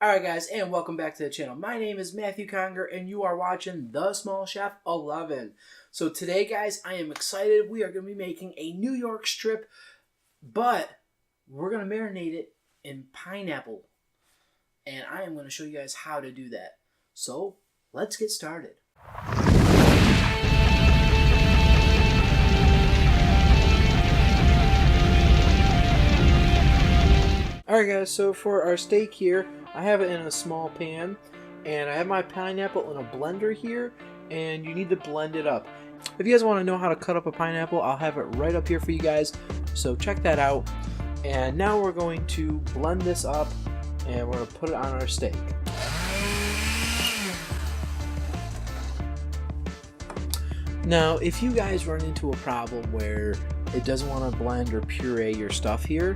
Alright guys, and welcome back to the channel. My name is Matthew Conger, and you are watching The Small Chef 11. So today guys, I am excited. We are going to be making a New York strip, but we're going to marinate it in pineapple. And I am going to show you guys how to do that. So, let's get started. Alright guys, so for our steak here, I have it in a small pan, and I have my pineapple in a blender here, and you need to blend it up. If you guys want to know how to cut up a pineapple, I'll have it right up here for you guys, so check that out. And now we're going to blend this up, and we're going to put it on our steak. Now, if you guys run into a problem where it doesn't want to blend or puree your stuff here,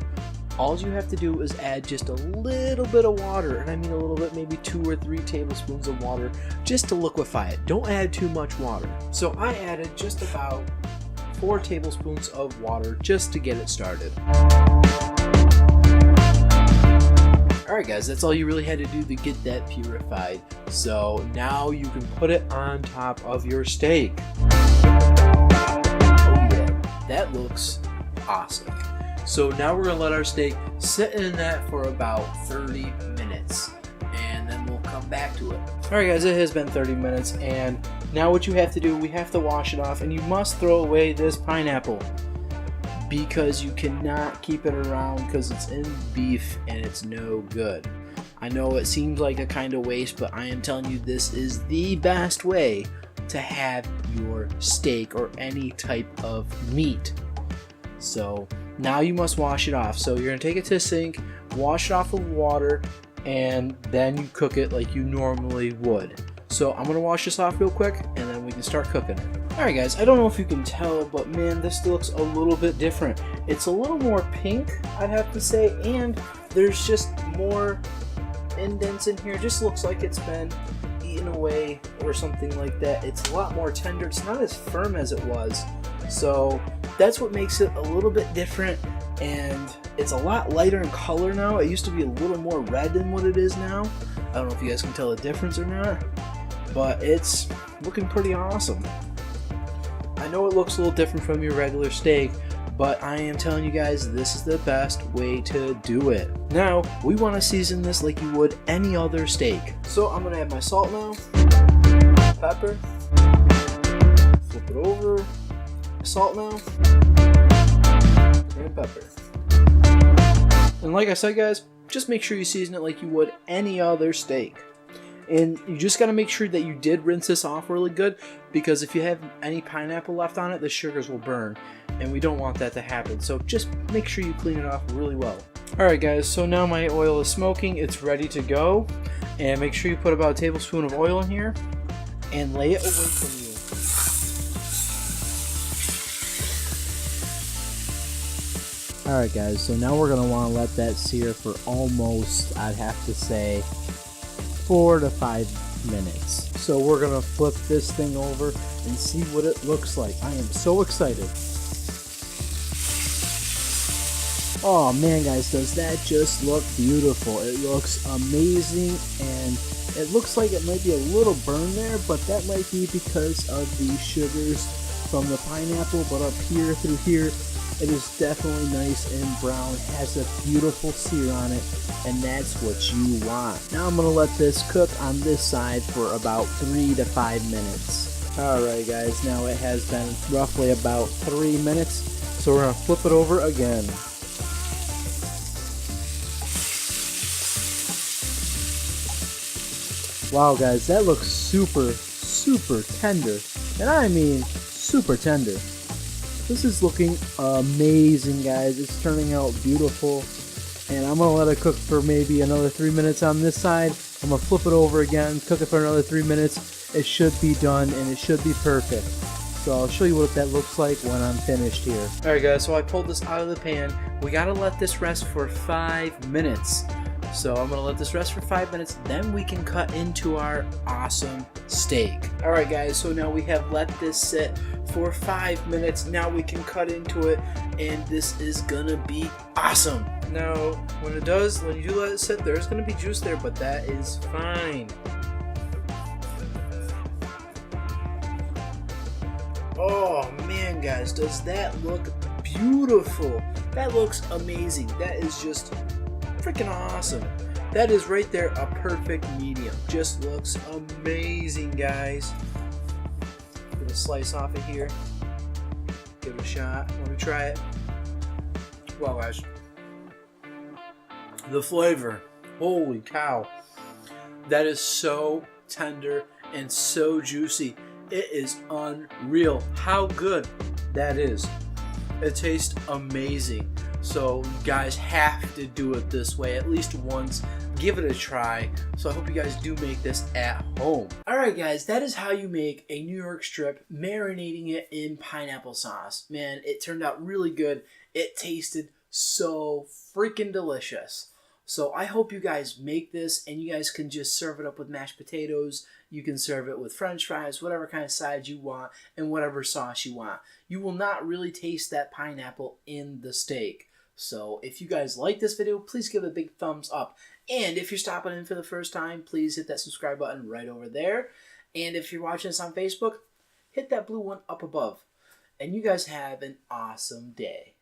all you have to do is add just a little bit of water, and I mean a little bit, maybe 2 or 3 tablespoons of water, just to liquefy it. Don't add too much water. So I added just about 4 tablespoons of water just to get it started. Alright guys, that's all you really had to do to get that purified. So now you can put it on top of your steak. Oh yeah, that looks awesome. So now we're going to let our steak sit in that for about 30 minutes, and then we'll come back to it. Alright guys, it has been 30 minutes, and now what you have to do, we have to wash it off, and you must throw away this pineapple because you cannot keep it around because it's in beef and it's no good. I know it seems like a kind of waste, but I am telling you, this is the best way to have your steak or any type of meat. So now you must wash it off. So you're going to take it to the sink, wash it off with water, and then you cook it like you normally would. So I'm going to wash this off real quick, and then we can start cooking it. Alright guys, I don't know if you can tell, but man, this looks a little bit different. It's a little more pink, I'd have to say, and there's just more indents in here. It just looks like it's been eaten away or something like that. It's a lot more tender. It's not as firm as it was. So that's what makes it a little bit different, and it's a lot lighter in color now. It used to be a little more red than what it is now. I don't know if you guys can tell the difference or not, but it's looking pretty awesome. I know it looks a little different from your regular steak, but I am telling you guys, this is the best way to do it. Now, we want to season this like you would any other steak. So I'm going to add my salt now, pepper, flip it over, salt now, and pepper. And like I said guys, just make sure you season it like you would any other steak. And you just got to make sure that you did rinse this off really good, because if you have any pineapple left on it, the sugars will burn, and we don't want that to happen. So just make sure you clean it off really well. Alright guys, so now my oil is smoking, it's ready to go, and make sure you put about a tablespoon of oil in here and lay it away from you. Alright guys, so now we're going to want to let that sear for almost, I'd have to say, 4 to 5 minutes. So we're going to flip this thing over and see what it looks like. I am so excited. Oh man guys, does that just look beautiful. It looks amazing, and it looks like it might be a little burn there, but that might be because of the sugars from the pineapple. But up here, through here, it is definitely nice and brown. It has a beautiful sear on it, and that's what you want. Now I'm going to let this cook on this side for about 3 to 5 minutes. Alright guys, now it has been roughly about 3 minutes, so we're going to flip it over again. Wow guys, that looks super tender, and I mean super tender. This is looking amazing guys. It's turning out beautiful, and I'm going to let it cook for maybe another 3 minutes on this side. I'm going to flip it over again, cook it for another 3 minutes. It should be done, and it should be perfect. So I'll show you what that looks like when I'm finished here. Alright guys, so I pulled this out of the pan. We got to let this rest for 5 minutes. So I'm gonna let this rest for 5 minutes, then we can cut into our awesome steak. All right guys, so now we have let this sit for 5 minutes. Now we can cut into it, and this is gonna be awesome. Now, when you do let it sit, there's gonna be juice there, but that is fine. Oh man, guys, does that look beautiful? That looks amazing. That is just freaking awesome. That is right there a perfect medium. Just looks amazing, guys. Get a slice off of here. Give it a shot. Let me try it. Wow, guys. The flavor. Holy cow. That is so tender and so juicy. It is unreal how good that is. It tastes amazing. So you guys have to do it this way at least once. Give it a try. So I hope you guys do make this at home. Alright guys, that is how you make a New York strip, marinating it in pineapple sauce. Man, it turned out really good. It tasted so freaking delicious. So I hope you guys make this, and you guys can just serve it up with mashed potatoes. You can serve it with french fries, whatever kind of sides you want, and whatever sauce you want. You will not really taste that pineapple in the steak. So if you guys like this video, please give it a big thumbs up. And if you're stopping in for the first time, please hit that subscribe button right over there. And if you're watching this on Facebook, hit that blue one up above. And you guys have an awesome day.